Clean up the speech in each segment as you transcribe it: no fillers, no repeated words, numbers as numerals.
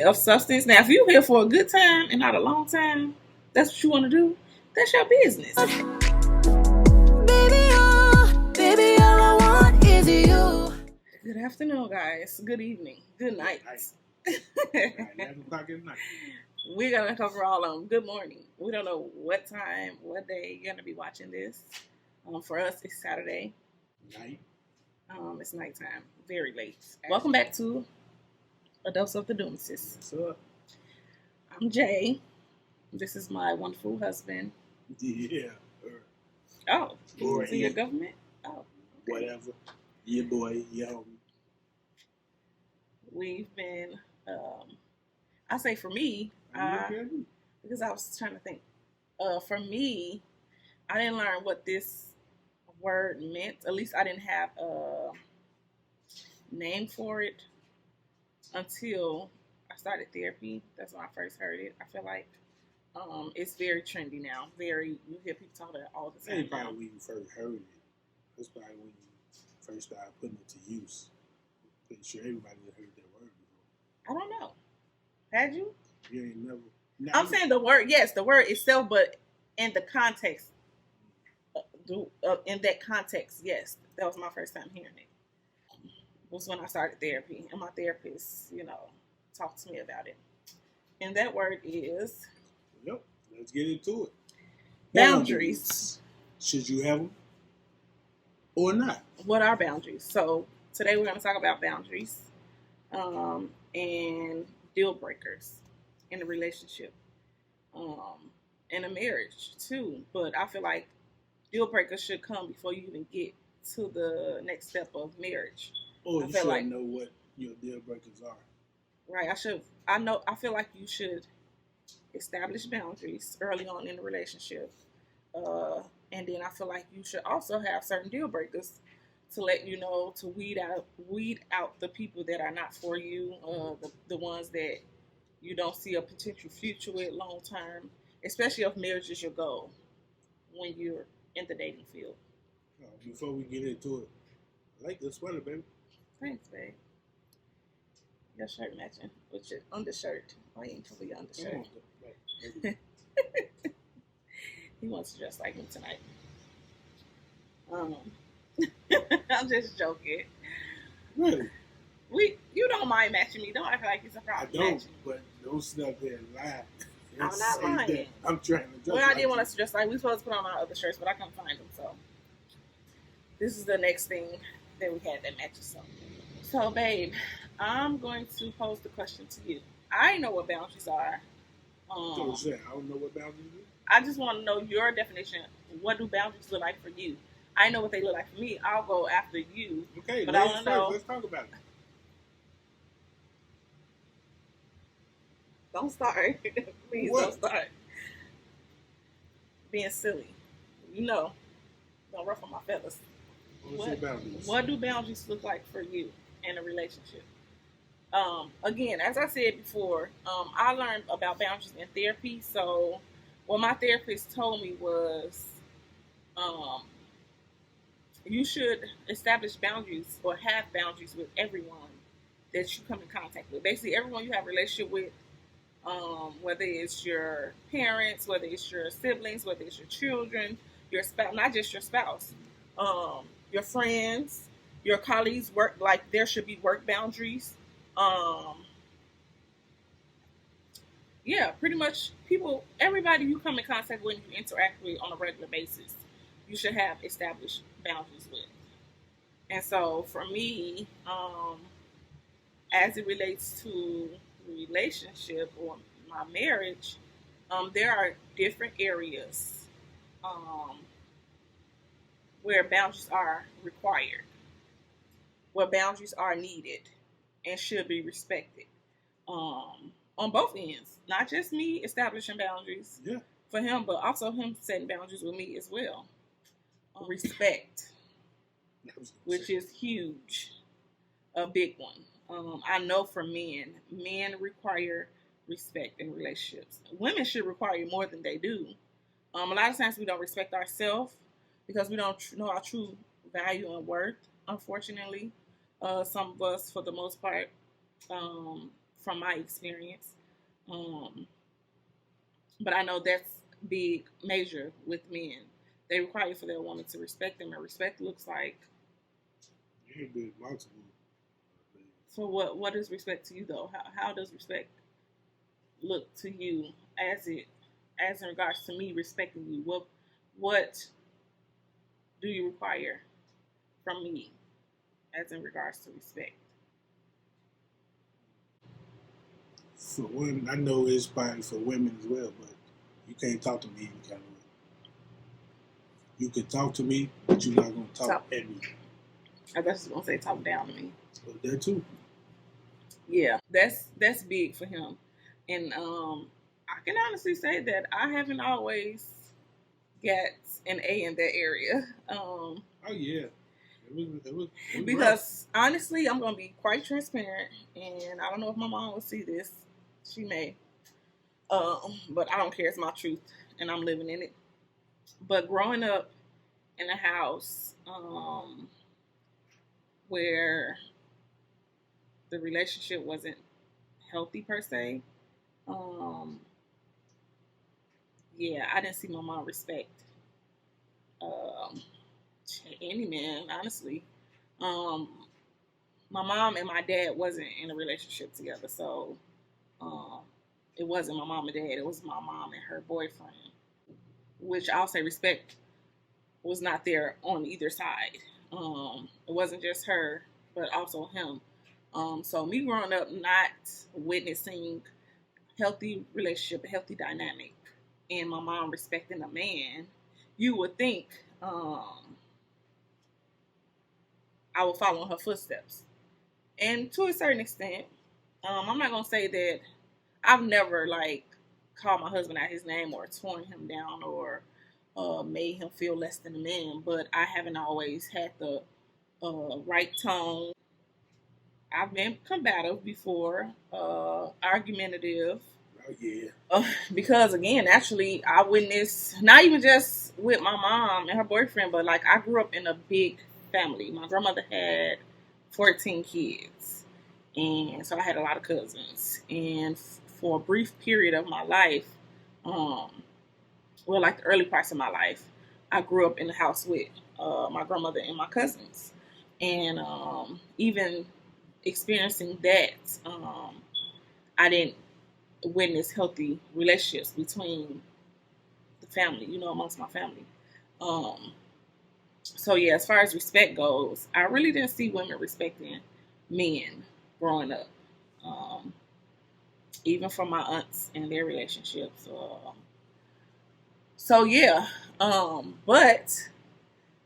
of substance. Now, if you're here for a good time and not a long time, that's what you want to do. That's your business. Baby, all I want is you. Good afternoon, guys. Good evening. Good night. 11 o'clock at night. We're going to cover all of them. Good morning. We don't know what time, what day you're going to be watching this. For us, it's Saturday. Night. It's nighttime. Very late. Welcome back to A Dose of the Doomsis. What's up? I'm Jay. This is my wonderful husband. Yeah. Oh, Or is he your government? Oh. Okay. Whatever. Your boy, your homie. We've been, I say for me, because I was trying to think. For me, I didn't learn what this word meant. At least I didn't have a name for it until I started therapy. That's when I first heard it. I feel like it's very trendy now. You hear people talk about it all the time. That's probably when you first heard it. That's probably when you first started putting it to use. Pretty sure everybody heard that word before. I don't know. Had you? You ain't never. I'm saying the word, yes, the word itself, but in the context, in that context, yes, that was my first time hearing it. Was when I started therapy, and my therapist, talked to me about it. And that word is. Yep. Let's get into it. Boundaries. Should you have them or not? What are boundaries? So today we're going to talk about boundaries and deal breakers in a relationship, in a marriage too. But I feel like deal breakers should come before you even get to the next step of marriage. Or you should know what your deal breakers are. Right. I feel like you should establish boundaries early on in the relationship. And then I feel like you should also have certain deal breakers to let you know, to weed out the people that are not for you, the ones that you don't see a potential future with long term, especially if marriage is your goal when you're in the dating field. Before we get into it, I like the sweater, baby. Thanks, babe. Your shirt matching with your undershirt. Why you ain't cover your undershirt? He wants to dress like me tonight. I'm just joking. Really? You don't mind matching me. Don't act like it's a problem. I don't, but don't sit up there and lie. I'm not lying. I'm trying to dress. Well, I didn't want us to dress like we supposed to put on our other shirts, but I couldn't find them. So this is the next thing that we had that matches something. So, babe, I'm going to pose the question to you. I know what boundaries are. I don't know what boundaries are. I just want to know your definition. What do boundaries look like for you? I know what they look like for me. I'll go after you. Okay, but I want to know. Let's talk about it. Don't start. Please don't start. Being silly. Don't ruffle my feathers. What do boundaries look like for you in a relationship? Again, as I said before, I learned about boundaries in therapy. So what my therapist told me was you should establish boundaries or have boundaries with everyone that you come in contact with. Basically, everyone you have a relationship with, whether it's your parents, whether it's your siblings, whether it's your children, your spouse, not just your spouse, your friends, your colleagues, there should be work boundaries. Pretty much everybody you come in contact with and you interact with on a regular basis, you should have established boundaries with. And so for me, as it relates to relationship or my marriage, there are different areas where boundaries are required, where boundaries are needed and should be respected on both ends. Not just me establishing boundaries for him, but also him setting boundaries with me as well. Respect, which is huge, a big one. I know for men require respect in relationships. Women should require more than they do. A lot of times we don't respect ourselves because we don't know our true value and worth, unfortunately. Some of us, for the most part, from my experience. But I know that's big, major with men. They require for their woman to respect them, and respect looks like. You ain't been multiple. So what is respect to you though? How does respect look to you as in regards to me respecting you? What do you require from me as in regards to respect? For women, I know it's probably for women as well, but you can't talk to me any kind of way. You can talk to me, but you're not going to talk at me. I guess I was going to say talk down to me. But that too. Yeah, that's big for him. And I can honestly say that I haven't always got an A in that area. Oh yeah. It was because rough. Honestly, I'm gonna be quite transparent, and I don't know if my mom will see this. She may, but I don't care. It's my truth, and I'm living in it. But growing up in a house where the relationship wasn't healthy per se, yeah, I didn't see my mom respect any man, honestly. My mom and my dad wasn't in a relationship together, so it wasn't my mom and dad. It was my mom and her boyfriend, which I'll say respect was not there on either side. It wasn't just her, but also him. So me growing up not witnessing healthy relationship, a healthy dynamic, and my mom respecting a man, you would think I would follow in her footsteps. And to a certain extent, I'm not gonna say that I've never called my husband out his name or torn him down or made him feel less than a man, but I haven't always had the right tone. I've been combative before, argumentative. Oh yeah. Because again, actually, I witnessed not even just with my mom and her boyfriend, but I grew up in a big family. My grandmother had 14 kids, and so I had a lot of cousins. And for a brief period of my life, the early parts of my life, I grew up in the house with my grandmother and my cousins, and even experiencing that, I didn't witness healthy relationships between the family, amongst my family. So yeah, as far as respect goes, I really didn't see women respecting men growing up, even from my aunts and their relationships. So yeah, but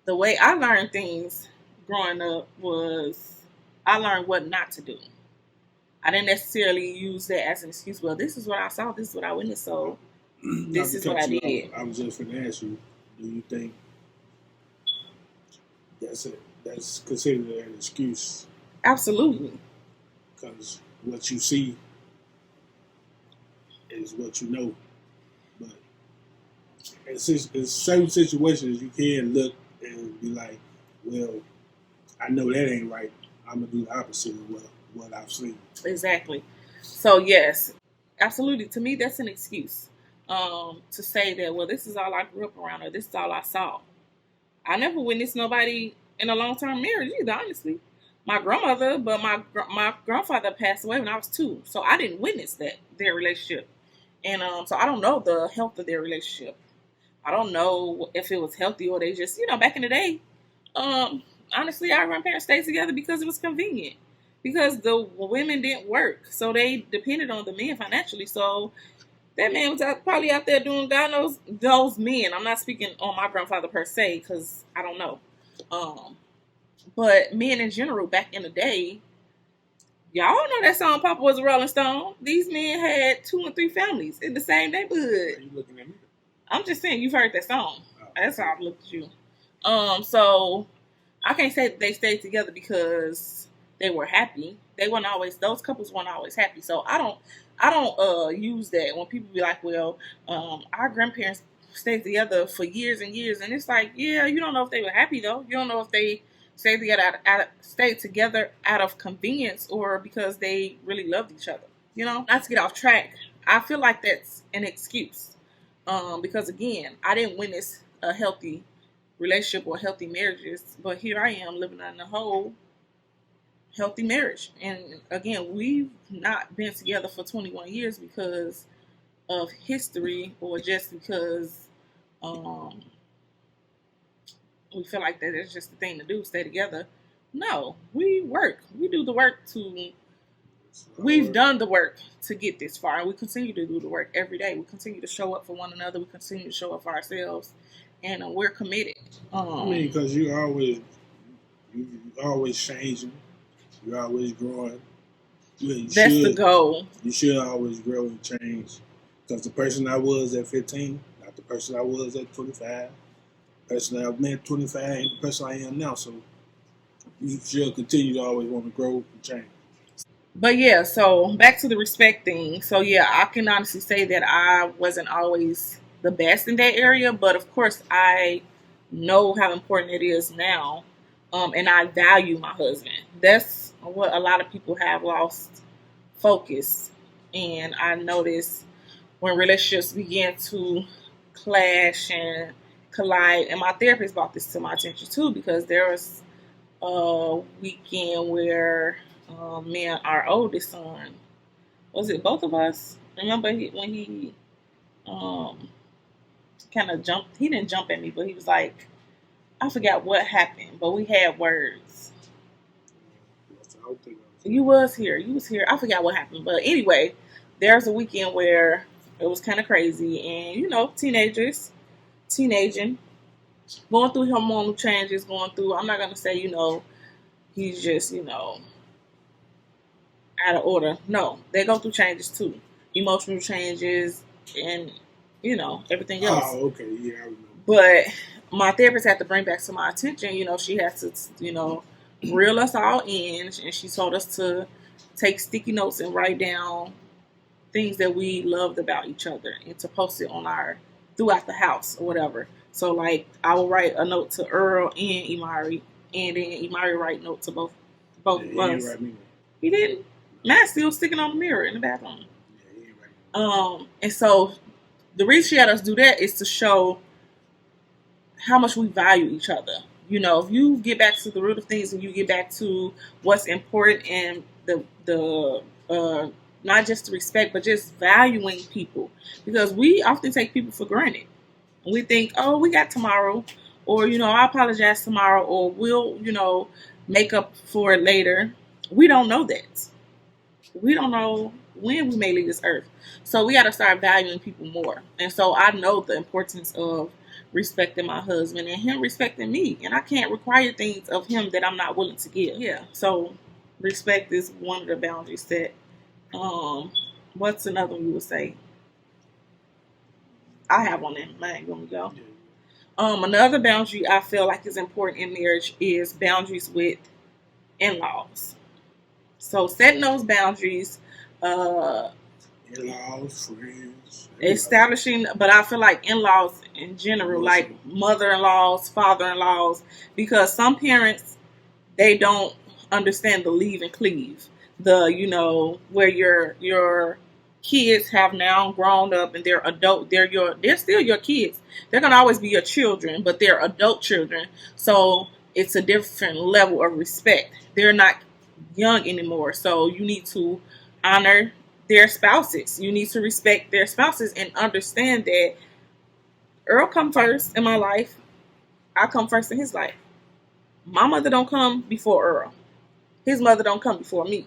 the way I learned things growing up was I learned what not to do. I didn't necessarily use that as an excuse. Well, this is what I saw. This is what I witnessed. So this is what I did. I was just going to ask you, do you think that's considered an excuse? Absolutely. Because what you see is what you know. But in certain situations, you can look and be like, well, I know that ain't right. I'm going to do the opposite of what I've seen. Exactly. So yes, absolutely. To me, that's an excuse to say that, well, this is all I grew up around, or this is all I saw. I never witnessed nobody in a long-term marriage either, honestly. My grandmother, but my grandfather passed away when I was 2, so I didn't witness their relationship, and so I don't know the health of their relationship. I don't know if it was healthy or they just, back in the day. Honestly, our grandparents stayed together because it was convenient. Because the women didn't work, so they depended on the men financially. So that man was probably out there doing God knows those men. I'm not speaking on my grandfather per se because I don't know. But men in general back in the day, y'all know that song "Papa Was a Rolling Stone." These men had 2 and 3 families in the same neighborhood. Are you looking at me? I'm just saying you've heard that song. That's how I've looked at you. So I can't say that they stayed together because they were happy. They weren't always. Those couples weren't always happy. So I don't use that when people be like, well, our grandparents stayed together for years and years, and it's like, yeah, you don't know if they were happy though. You don't know if they stayed together out of convenience or because they really loved each other. Not to get off track, I feel like that's an excuse. Because again, I didn't witness a healthy relationship or healthy marriages, but here I am living in a whole healthy marriage. And again, we've not been together for 21 years because of history or just because um, we feel like that it's just the thing to do, stay together. No, we work. We do the work to We've done the work to get this far, and we continue to do the work every day. We continue to show up for one another. We continue to show up for ourselves, and we're committed. I mean, because you always changing, you're always growing. That's the goal. You should always grow and change. Because the person I was at 15, not the person I was at 25. The person I met at 25 ain't the person I am now. So you should continue to always want to grow and change. But yeah, so back to the respect thing. So yeah, I can honestly say that I wasn't always the best in that area, but of course I know how important it is now, and I value my husband. That's what a lot of people have lost focus, and I noticed when relationships begin to clash and collide. And my therapist brought this to my attention too, because there was a weekend where me and our oldest son, was it both of us? Remember when he um, kind of jumped? He didn't jump at me, but he was like, I forgot what happened, but we had words. You was here. You was here. I forgot what happened, but anyway, there's a weekend where it was kind of crazy, and teenaging, going through hormonal changes, going through. I'm not gonna say he's just out of order. No, they go through changes too, emotional changes, and everything else. Oh, okay, yeah, I remember. But my therapist had to bring back to my attention. She has to reel us all in, and she told us to take sticky notes and write down things that we loved about each other and to post it on throughout the house or whatever. So like I will write a note to Earl and Imari, and then Imari write note to both of us. He didn't. Matt's still sticking on the mirror in the bathroom. And so the reason she had us do that is to show how much we value each other. If you get back to the root of things and you get back to what's important and the not just the respect, but just valuing people, because we often take people for granted. We think, oh, we got tomorrow, or I apologize tomorrow, or we'll make up for it later. We don't know that. We don't know when we may leave this earth. So we got to start valuing people more. And so I know the importance of respecting my husband and him respecting me. And I can't require things of him that I'm not willing to give. Yeah. So respect is one of the boundaries that, what's another one you would say? I have one in mind. You want me to go? Another boundary I feel like is important in marriage is boundaries with in-laws. So setting those boundaries, in-laws, friends, establishing, but I feel like in-laws in general, like mother-in-laws, father-in-laws, because some parents, they don't understand the leave and cleave. Where your kids have now grown up and they're adult, they're still your kids. They're gonna always be your children, but they're adult children. So it's a different level of respect. They're not young anymore, so you need to honor their spouses. You need to respect their spouses and understand that Earl come first in my life. I come first in his life. My mother don't come before Earl. His mother don't come before me.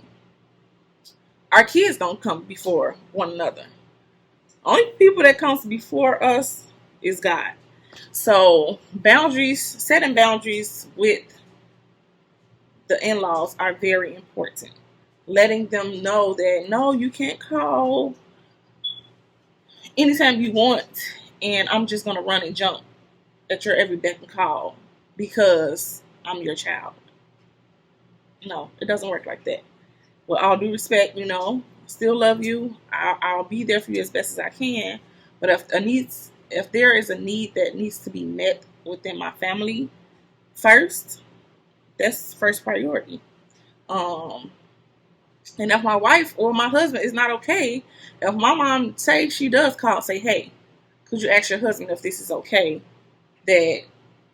Our kids don't come before one another. Only people that comes before us is God. So setting boundaries with the in-laws are very important. Letting them know that no, you can't call anytime you want, and I'm just gonna run and jump at your every beck and call because I'm your child. No, it doesn't work like that. With all due respect, still love you. I'll be there for you as best as I can. But if there is a need that needs to be met within my family first, that's first priority. And if my wife or my husband is not okay, if my mom say she does call and say, hey, could you ask your husband if this is okay, that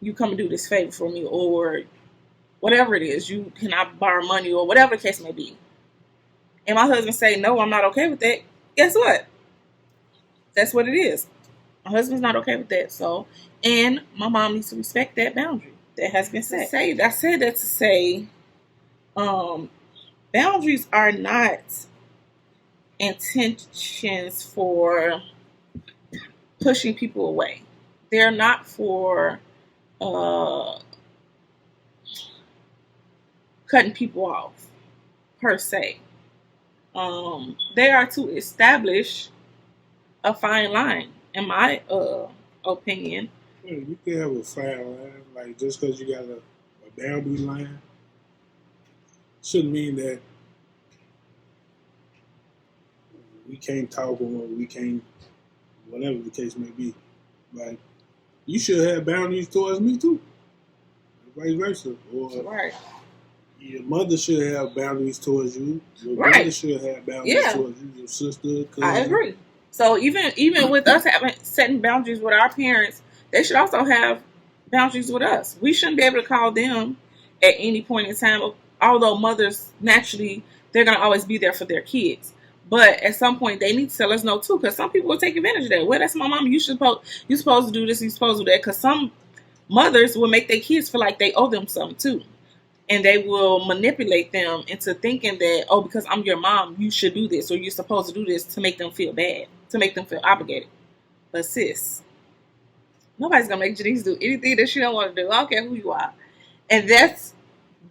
you come and do this favor for me, or whatever it is, you cannot borrow money, or whatever the case may be. And my husband say, no, I'm not okay with that. Guess what? That's what it is. My husband's not okay with that. So, and my mom needs to respect that boundary that has been set. I said that to say, boundaries are not intentions for pushing people away. They're not for cutting people off, per se. They are to establish a fine line, in my opinion. Yeah, you can have a fine line, like just because you got a boundary line, shouldn't mean that we can't talk or we can't, whatever the case may be. Like, you should have boundaries towards me too, vice versa. Or Right. your mother should have boundaries towards you. Your Right. brother should have boundaries Yeah. towards you. Your sister, cousin. I agree. So even with us setting boundaries with our parents, they should also have boundaries with us. We shouldn't be able to call them at any point in time. Although mothers, naturally, they're going to always be there for their kids. But at some point, they need to let us know too, because some people will take advantage of that. Well, that's my mom. You supposed to do this. You supposed to do that. Because some mothers will make their kids feel like they owe them something too, and they will manipulate them into thinking that, oh, because I'm your mom, you should do this, or you're supposed to do this, to make them feel bad, to make them feel obligated. But sis, nobody's gonna make Janice do anything that she don't want to do. I don't care who you are, and that's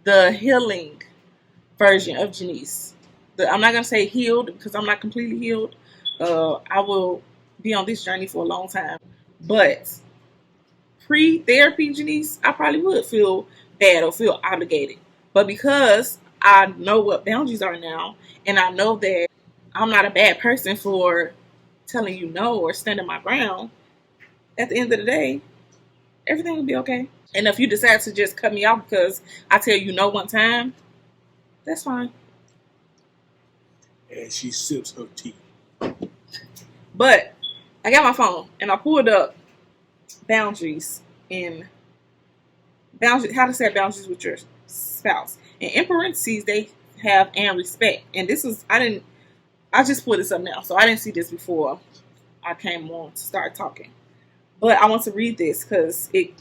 the healing version of Janice. I'm not gonna say healed, because I'm not completely healed. I will be on this journey for a long time, but pre-therapy Janice, I probably would feel bad or feel obligated. But because I know what boundaries are now, and I know that I'm not a bad person for telling you no or standing my ground, at the end of the day, everything will be okay. And if you decide to just cut me off because I tell you no one time, that's fine. And she sips her tea. But I got my phone and I pulled up boundaries how to set boundaries with your spouse. And in parentheses, they have and respect. And this is, I just pulled this up now, so I didn't see this before I came on to start talking. But I want to read this because it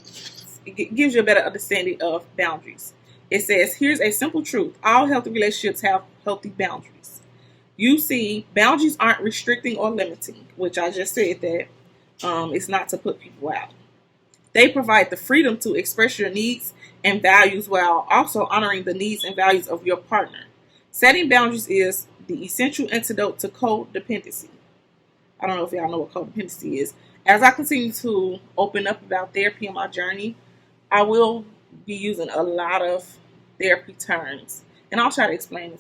gives you a better understanding of boundaries. It says, here's a simple truth. All healthy relationships have healthy boundaries. You see, boundaries aren't restricting or limiting, which I just said that it's not to put people out. They provide the freedom to express your needs and values while also honoring the needs and values of your partner. Setting boundaries is the essential antidote to codependency. I don't know if y'all know what codependency is. As I continue to open up about therapy in my journey, I will be using a lot of therapy terms, and I'll try to explain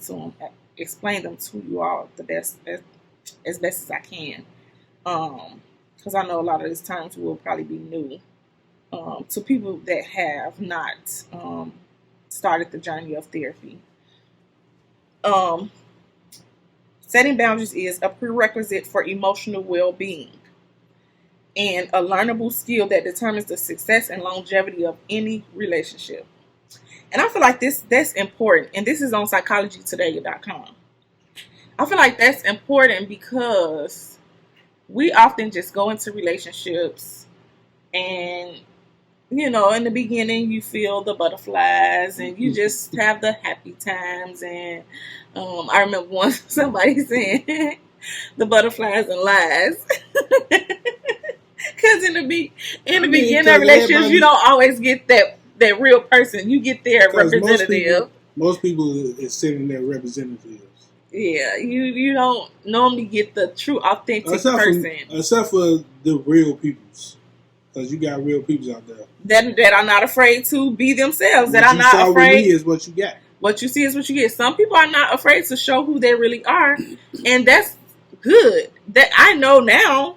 them to you all as best as I can. Because I know a lot of these terms will probably be new to people that have not started the journey of therapy. Setting boundaries is a prerequisite for emotional well-being and a learnable skill that determines the success and longevity of any relationship. And I feel like that's important, and this is on psychologytoday.com. I feel like that's important because we often just go into relationships and, you know, in the beginning you feel the butterflies and you just have the happy times. And I remember once somebody saying the butterflies and lies. Because in the beginning of relationships, you don't always get that real person. You get their representative. Most people is sitting there representatives. Yeah, you don't normally get the true, authentic person. Except for the real peoples. Because you got real peoples out there. That are not afraid to be themselves. What that are not afraid. Is what you got. What you see is what you get. Some people are not afraid to show who they really are. And that's good. That I know now.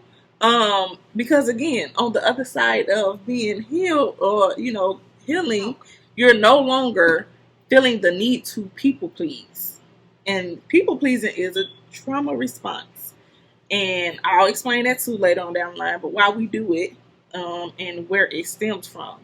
Because again, on the other side of being healed or, you know, healing, you're no longer feeling the need to people please. And people pleasing is a trauma response. And I'll explain that too later on down the line, but why we do it, and where it stems from.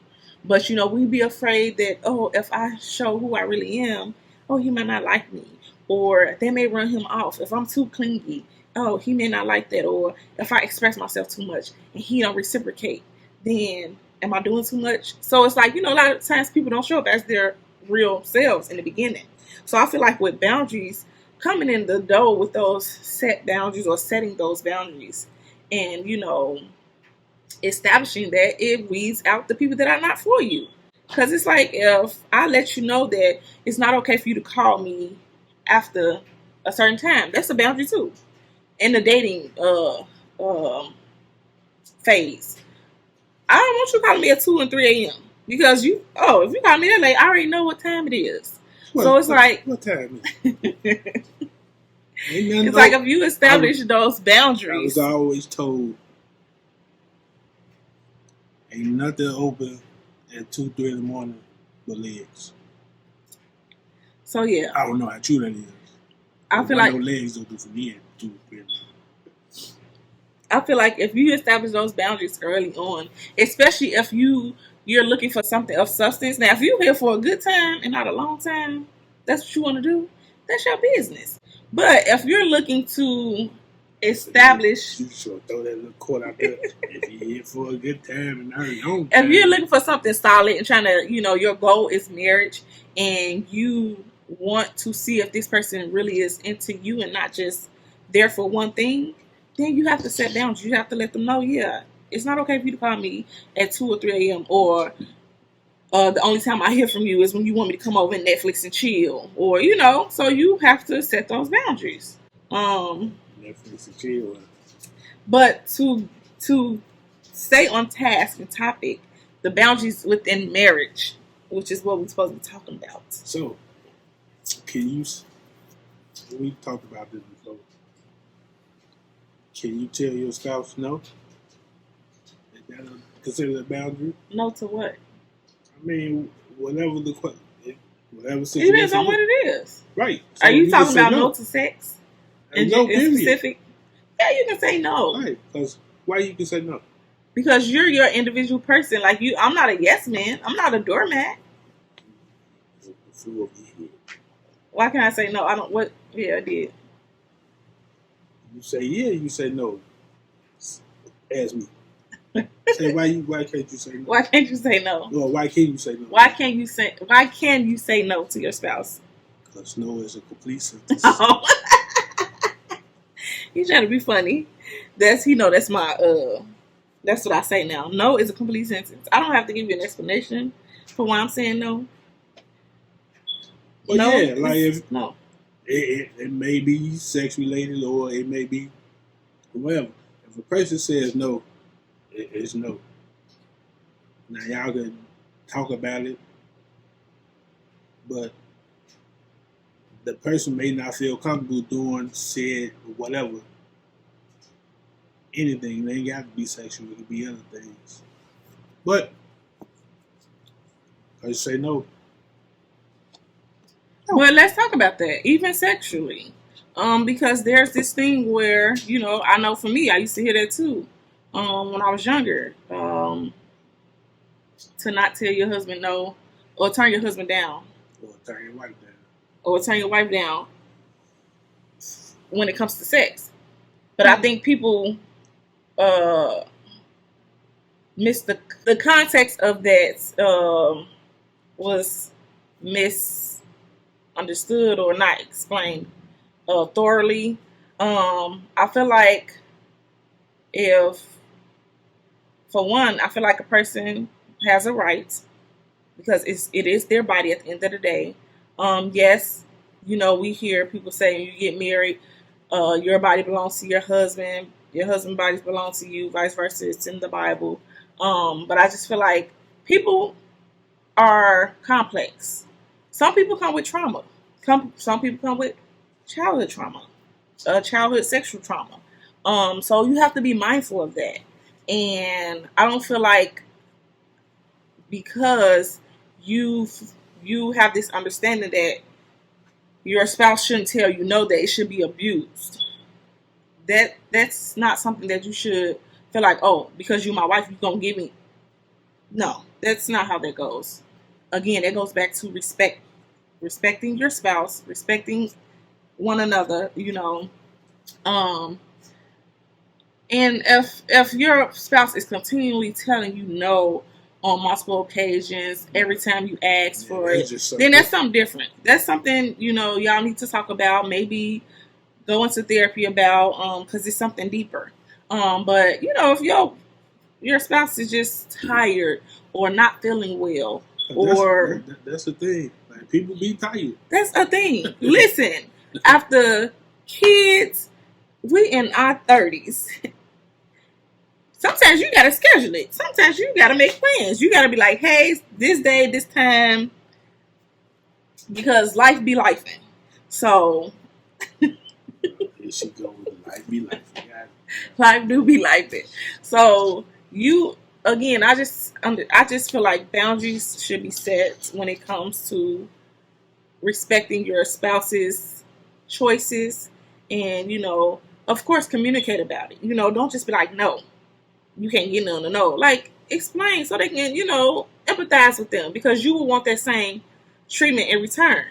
But we be afraid that, oh, if I show who I really am, oh, he might not like me, or they may run him off. If I'm too clingy, oh, he may not like that. Or if I express myself too much and he don't reciprocate, then am I doing too much? So it's like, a lot of times people don't show up as their real selves in the beginning. So I feel like with boundaries, coming in the door with those set boundaries or setting those boundaries, and establishing that, it weeds out the people that are not for you. Because it's like, if I let you know that it's not okay for you to call me after a certain time, that's a boundary too. In the dating phase, I don't want you calling me at 2 and 3 a.m. because if you call me that late, I already know what time it is. So it's like, what time? It's like, if you establish those boundaries. I was always told, ain't nothing open at 2, 3 in the morning but legs. So yeah, I don't know how true that is. I feel like no legs don't do for me at 2, 3 in the morning. I feel like if you establish those boundaries early on, especially if you're looking for something of substance. Now, if you're here for a good time and not a long time, that's what you want to do. That's your business. But if you're looking to establish, you should throw that little quote out there. If you're here for a good time and not a long if time. you're looking for something solid and trying to, your goal is marriage, and you want to see if this person really is into you and not just there for one thing, then you have to set boundaries. You have to let them know, yeah, it's not okay for you to call me at 2 or 3 a.m. or the only time I hear from you is when you want me to come over and Netflix and chill, or so you have to set those boundaries. Netflix and chill. But to stay on task and topic, the boundaries within marriage, which is what we're supposed to be talking about. So, we talked about this before. Can you tell your spouse no? Is that considered a boundary? No to what? I mean, whatever situation. It depends on what it is. Right. So are you talking about no to sex? No, specific? Yeah, you can say no. Right. Because why you can say no? Because you're your individual person. Like I'm not a yes man. I'm not a doormat. Why can't I say no? I don't. What? Yeah, I did. You say yeah. You say no. Ask me. Say why can't you say no? Why can't you say no? Well, why can't you say no? Why can you say no to your spouse? Because no is a complete sentence. Oh. You trying to be funny. That's my that's what I say now. No is a complete sentence. I don't have to give you an explanation for why I'm saying no. Well, no, yeah, like if no. It may be sex related or it may be whatever. If a person says no, it's no. Now y'all can talk about it, but the person may not feel comfortable doing said whatever. Anything. They ain't got to be sexual. It could be other things. But I say no. Well, let's talk about that, even sexually. Because there's this thing where, I know for me, I used to hear that too. When I was younger, to not tell your husband no, or turn your husband down. Or turn your wife down. Or turn your wife down when it comes to sex. But I think people miss the context of that was misunderstood or not explained thoroughly. I feel like I feel like a person has a right, because it is their body at the end of the day. Yes, we hear people say you get married, your body belongs to your husband body belongs to you, vice versa. It's in the Bible. But I just feel like people are complex. Some people come with trauma. Some people come with childhood trauma, childhood sexual trauma. So you have to be mindful of that. And I don't feel like because you have this understanding that your spouse shouldn't tell you no, that it should be abused. That's not something that you should feel like, oh, because you're my wife, you're gonna give me. No, that's not how that goes. Again, it goes back to respecting your spouse, respecting one another, and if your spouse is continually telling you no on multiple occasions, every time you ask for it, then that's something different. That's something, y'all need to talk about, maybe go into therapy about, because it's something deeper. But if your spouse is just tired or not feeling well, or that's the thing. Like, people be tired. That's a thing. Listen, after kids, we in our 30s. Sometimes you gotta schedule it. Sometimes you gotta make plans. You gotta be like, hey, this day, this time, because life be lifing. So here she goes. Life be lifing. Life do be lifing. So again, I just feel like boundaries should be set when it comes to respecting your spouse's choices, and of course, communicate about it. Don't just be like, no, you can't get none. No, like, explain so they can empathize with them, because you will want that same treatment in return.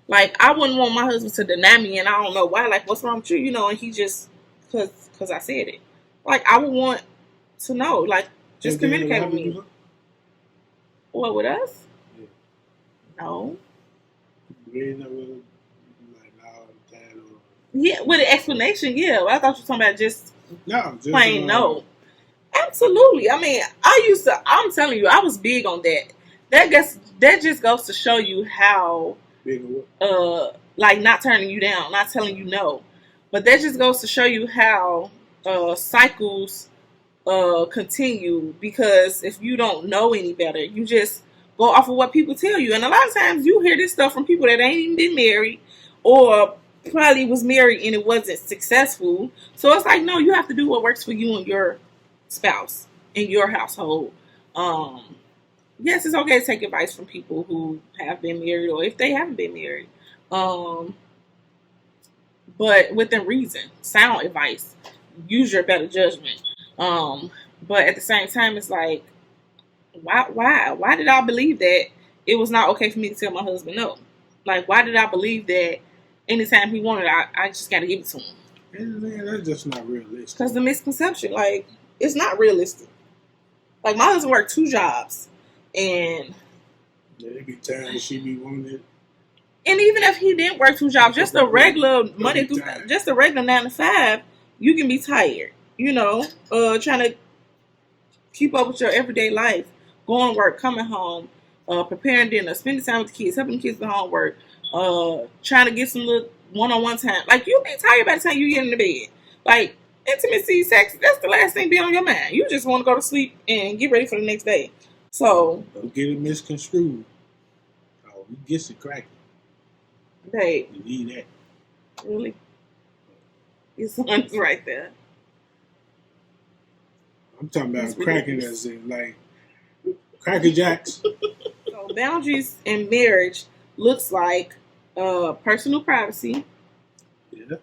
Like, I wouldn't want my husband to deny me, and I don't know why. Like, what's wrong with you? And he just because I said it. Like, I would want to know. Like, just communicate with me. What, with us? Yeah. No. Yeah, Yeah, with an explanation, yeah. I thought you were talking about just plain no. Absolutely. I mean, I'm telling you, I was big on that. That just goes to show you how, like, not turning you down, not telling you no. But that just goes to show you how cycles continue, because if you don't know any better, you just go off of what people tell you. And a lot of times you hear this stuff from people that ain't even been married, or probably was married and it wasn't successful. So it's like, no, you have to do what works for you and your spouse in your household. Yes, it's okay to take advice from people who have been married, or if they haven't been married. But within reason, sound advice. Use your better judgment. But at the same time, it's like, why did I believe that it was not okay for me to tell my husband no? Like, why did I believe that anytime he wanted, I just got to give it to him? Man, that's just not realistic. Because the misconception, like, it's not realistic. Like, my husband worked 2 jobs, and there be times she be wanting it. And even if he didn't work 2 jobs, just a regular Monday through, just a regular 9 to 5, you can be tired. Trying to keep up with your everyday life, going to work, coming home, preparing dinner, spending time with the kids, helping the kids with homework, trying to get some little one-on-one time. Like, you'll be tired by the time you get into bed. Like, intimacy, sex, that's the last thing be on your mind. You just want to go to sleep and get ready for the next day. So don't get it misconstrued. Oh, you get it cracking. Babe. You need that. Really? Your son's right there. I'm talking about cracking as in, like, Cracker Jacks. So boundaries in marriage looks like personal privacy. Yeah.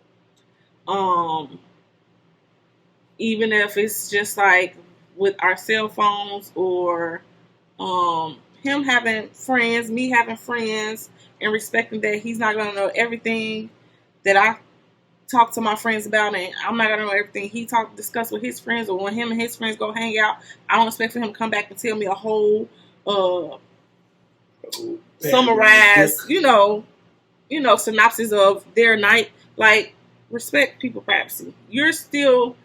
Even if it's just like with our cell phones, or him having friends, me having friends, and respecting that he's not gonna know everything that I talk to my friends about, and I'm not gonna know everything he discuss with his friends, or when him and his friends go hang out, I don't expect for him to come back and tell me a whole summarized, synopsis of their night. Like, respect people's privacy. You're still,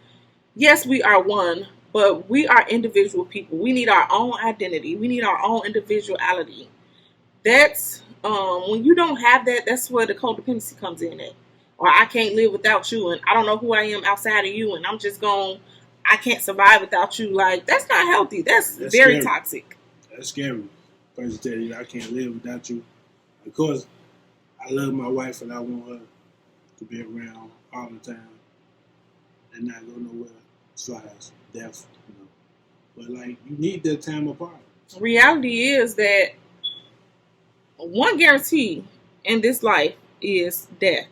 yes, we are one, but we are individual people. We need our own identity. We need our own individuality. That's when you don't have that, that's where the codependency comes in at. Or I can't live without you, and I don't know who I am outside of you, and I can't survive without you. Like, that's not healthy. That's very scary. Toxic. That's scary. Person tell you I can't live without you. Of course, I love my wife and I want her to be around all the time and not go nowhere as far as death, But, like, you need that time apart. Reality is that one guarantee in this life is death.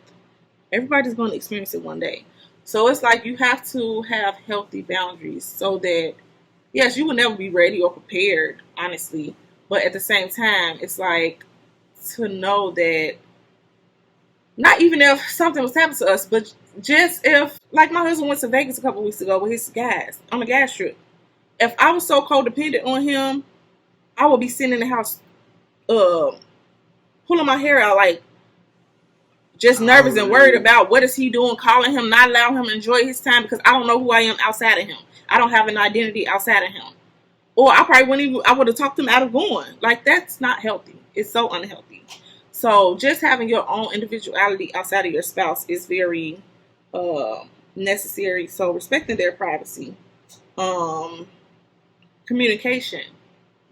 Everybody's going to experience it one day. So it's like you have to have healthy boundaries so that, yes, you will never be ready or prepared, honestly. But at the same time, it's like to know that not even if something was happening to us, but just if, like my husband went to Vegas a couple weeks ago with his gas, on a gas trip. If I was so codependent on him, I would be sitting in the house, uh, pulling my hair out, like just nervous and worried about what is he doing, calling him, not allowing him to enjoy his time because I don't know who I am outside of him. I don't have an identity outside of him. Or I probably wouldn't even, I would have talked him out of going. Like, that's not healthy. It's so unhealthy. So just having your own individuality outside of your spouse is very necessary. So respecting their privacy. Communication.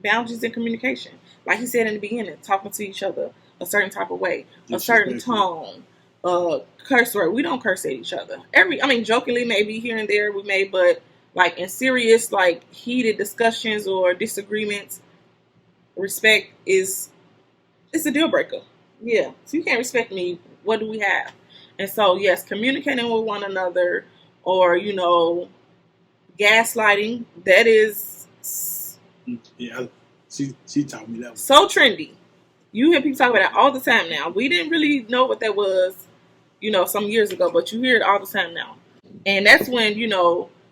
Boundaries and communication. Like he said in the beginning, talking to each other a certain type of way, a certain tone, curse word. We don't curse at each other. Jokingly maybe here and there we may, but like in serious, like heated discussions or disagreements, respect it's a deal breaker. Yeah. So you can't respect me. What do we have? And so, yes, communicating with one another or, gaslighting, that is. Yeah, she taught me that one. So trendy. You hear people talk about that all the time now. We didn't really know what that was, some years ago, but you hear it all the time now. And that's when,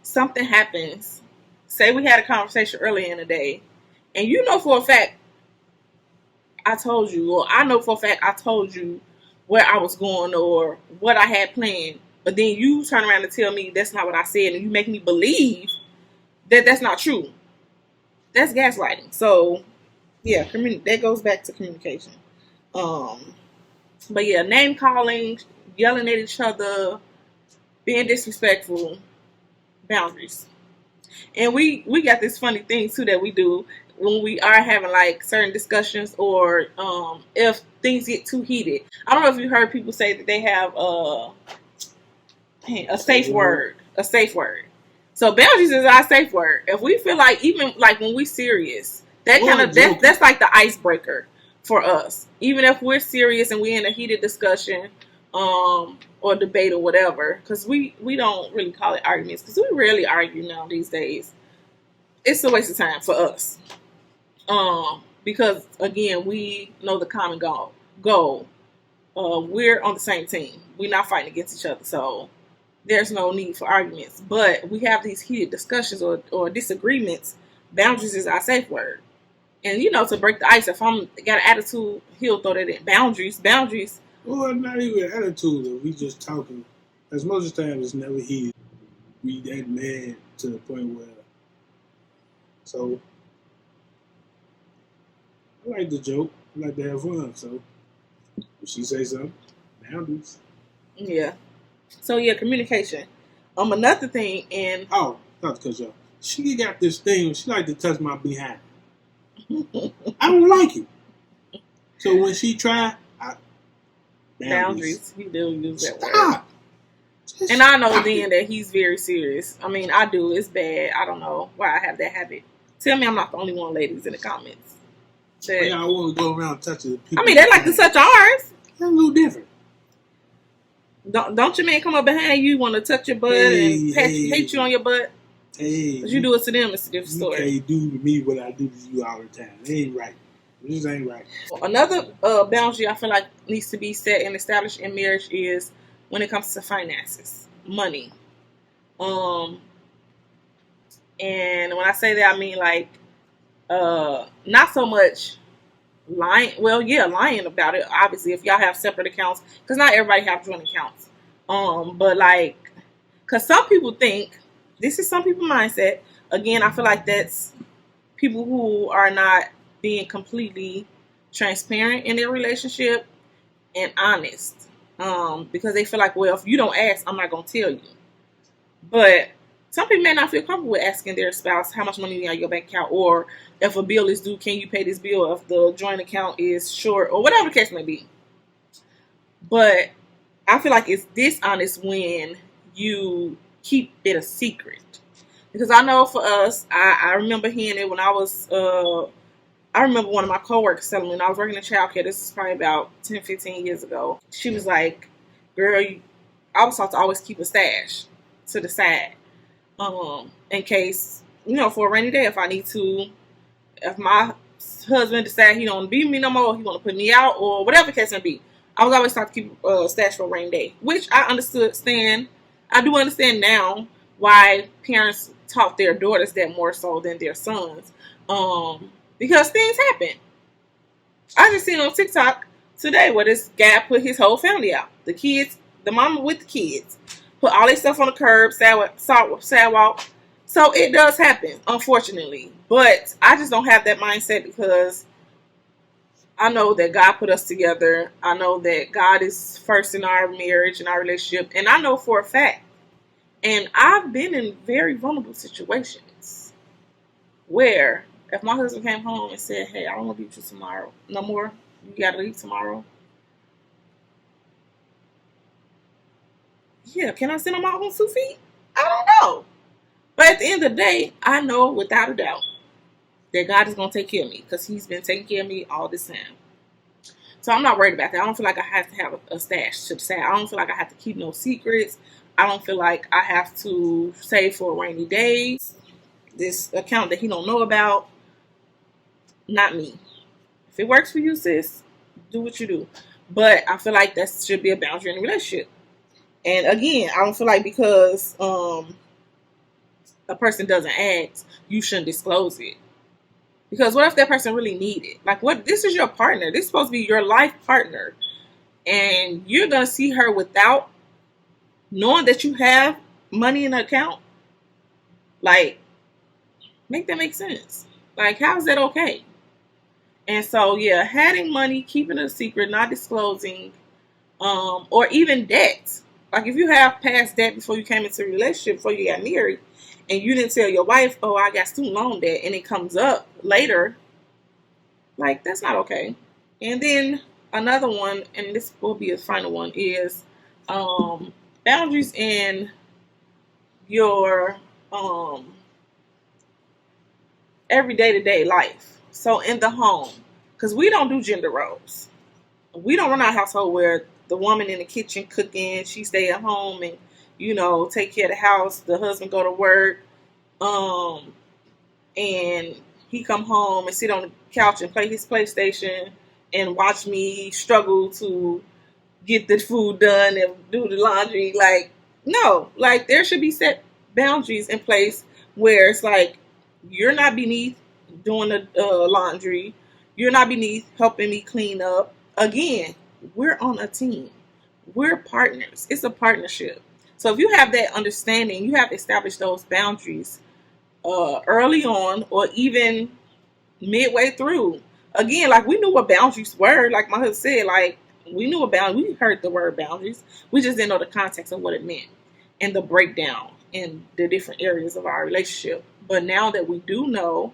something happens. Say we had a conversation earlier in the day, and for a fact, I told you, or I know for a fact I told you where I was going or what I had planned. But then you turn around and tell me that's not what I said, and you make me believe that that's not true. That's gaslighting. So, yeah, that goes back to communication. But yeah, name calling, yelling at each other, being disrespectful, boundaries. And we got this funny thing too that we do when we are having like certain discussions or if things get too heated. I don't know if you heard people say that they have a safe word. A safe word. So boundaries is our safe word. If we feel like, even like when we're serious, that's like the icebreaker for us. Even if we're serious and we're in a heated discussion, or debate or whatever, because we don't really call it arguments because we rarely argue now these days. It's a waste of time for us. Because again, we know the common goal. We're on the same team. We're not fighting against each other, so there's no need for arguments. But we have these heated discussions or disagreements. Boundaries is our safe word. And to break the ice, if I'm got an attitude, he'll throw that in. Boundaries. Well, not even attitude. Though. We just talking. As most of the time, it's never heated. We that mad to the point where. So, I like to joke. I like to have fun. So, if she say something, boundaries. Yeah. So yeah, communication. Another thing, and not to cut you off. She got this thing. She like to touch my behind. I don't like it. So when she try, boundaries. He do use that word. And I know then that he's very serious. I do. It's bad. I don't know why I have that habit. Tell me I'm not the only one, ladies, in the comments. I want to go around touching people. They like to touch ours. That's a little different. Don't your man come up behind you, want to touch your butt and hate you on your butt? Hey, you do it to them, it's a different story. You can't do to me what I do to you all the time. It ain't right. This ain't right. Another boundary I feel like needs to be set and established in marriage is when it comes to finances, money. And when I say that, I mean like not so much lying. Well, yeah, lying about it. Obviously, if y'all have separate accounts, because not everybody have joint accounts. But like, because some people think this is some people's mindset. Again, I feel like that's people who are not being completely transparent in their relationship and honest. Because they feel like, well, if you don't ask, I'm not going to tell you. But some people may not feel comfortable with asking their spouse how much money you have in your bank account, or if a bill is due, can you pay this bill if the joint account is short, or whatever the case may be. But I feel like it's dishonest when you keep it a secret. Because I know for us, I remember hearing it when I was I remember one of my coworkers telling me when I was working in childcare, this is probably about 10, 15 years ago. She was like, girl, I was taught to always keep a stash to the side. In case, for a rainy day, if I need to, if my husband decides he don't be me no more, he want to put me out, or whatever the case may be. I was always taught to keep a stash for a rainy day, which I understand. I do understand now why parents taught their daughters that more so than their sons. Because things happen. I just seen on TikTok today where this guy put his whole family out. The kids, the mama with the kids, put all their stuff on the curb, sidewalk. So it does happen, unfortunately. But I just don't have that mindset because I know that God put us together. I know that God is first in our marriage and our relationship. And I know for a fact, and I've been in very vulnerable situations where if my husband came home and said, hey, I don't want to be with you tomorrow no more, you got to leave tomorrow. Yeah, can I stand on my own 2 feet? I don't know. But at the end of the day, I know without a doubt that God is going to take care of me because he's been taking care of me all this time. So I'm not worried about that. I don't feel like I have to have a stash to the side. I don't feel like I have to keep no secrets. I don't feel like I have to save for a rainy day. This account that he don't know about. Not me. If it works for you, sis, do what you do. But I feel like that should be a boundary in a relationship. And again, I don't feel like because a person doesn't ask, you shouldn't disclose it. Because what if that person really need it? Like, what? This is your partner. This is supposed to be your life partner. And you're going to see her without knowing that you have money in the account? Like, make that make sense. Like, how is that okay? And so, yeah, having money, keeping it a secret, not disclosing, or even debt. Like, if you have past debt before you came into a relationship, before you got married, and you didn't tell your wife, oh, I got student loan debt, and it comes up later, like, that's not okay. And then another one, and this will be a final one, is boundaries in your everyday to day life. So in the home, because we don't do gender roles. We don't run our household where the woman in the kitchen cooking, she stay at home and, take care of the house. The husband go to work, and he come home and sit on the couch and play his PlayStation and watch me struggle to get the food done and do the laundry. Like, no, like there should be set boundaries in place where it's like, you're not beneath doing the laundry. You're not beneath helping me clean up. Again, we're on a team. We're partners. It's a partnership. So if you have that understanding, you have established those boundaries early on or even midway through. Again, like we knew what boundaries were. Like my husband said, like we knew about, we heard the word boundaries. We just didn't know the context of what it meant and the breakdown in the different areas of our relationship. But now that we do know,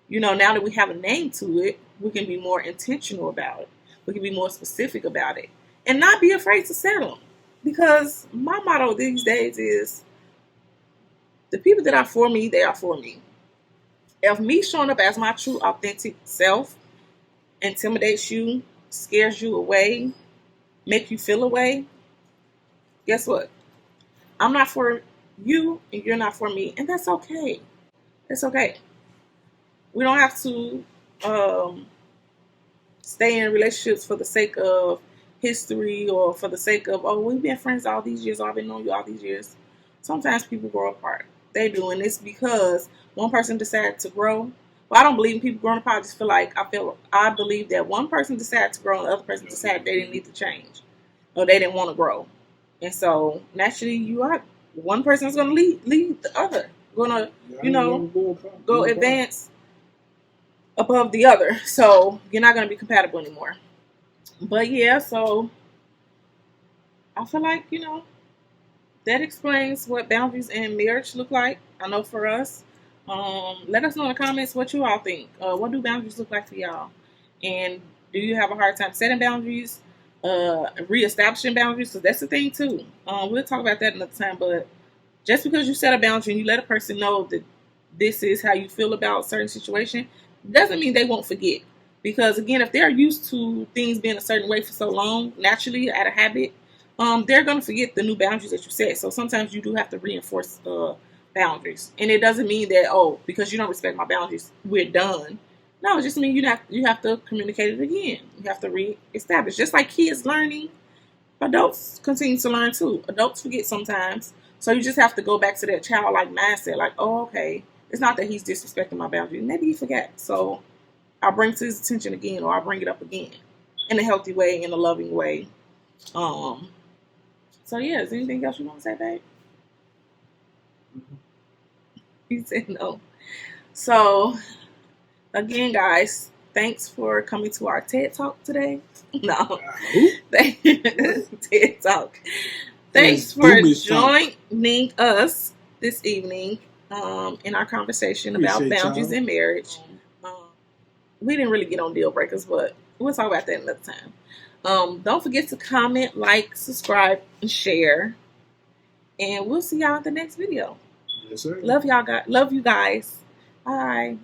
now that we have a name to it, we can be more intentional about it. We can be more specific about it and not be afraid to settle. Because my motto these days is the people that are for me, they are for me. If me showing up as my true, authentic self intimidates you, scares you away, make you feel away, guess what? I'm not for you and you're not for me. And that's okay. It's okay. We don't have to stay in relationships for the sake of history or for the sake of, oh, we've been friends all these years, or I've been knowing you all these years. Sometimes people grow apart. They do, and it's because one person decided to grow. Well, I don't believe in people growing apart. I just I believe that one person decided to grow and the other person decided they didn't need to change or they didn't want to grow. And so naturally one person is going to lead the other. Going to, go advance above the other. So you're not going to be compatible anymore. But yeah, so I feel like, that explains what boundaries in marriage look like. I know for us. Let us know in the comments what you all think. What do boundaries look like for y'all? And do you have a hard time setting boundaries? Reestablishing boundaries? Because that's the thing too. We'll talk about that another time. But just because you set a boundary and you let a person know that this is how you feel about a certain situation, doesn't mean they won't forget. Because again, if they're used to things being a certain way for so long, naturally out of habit, they're gonna forget the new boundaries that you set. So sometimes you do have to reinforce boundaries, and it doesn't mean that because you don't respect my boundaries, we're done. No, it just means you have to communicate it again. You have to reestablish. Just like kids learning, adults continue to learn too. Adults forget sometimes, so you just have to go back to that childlike mindset. Like, oh, okay, it's not that he's disrespecting my boundaries. Maybe he forgot. So I'll bring it to his attention again, or I'll bring it up again in a healthy way, in a loving way. So yeah, is there anything else you want to say, babe? You said no. So again, guys, thanks for coming to our TED Talk today. No, TED Talk. Thanks for joining us this evening in our conversation about boundaries in marriage. We didn't really get on deal breakers, but we'll talk about that another time. Don't forget to comment, like, subscribe, and share. And we'll see y'all in the next video. Yes, sir. Love y'all guys. Love you guys. Bye.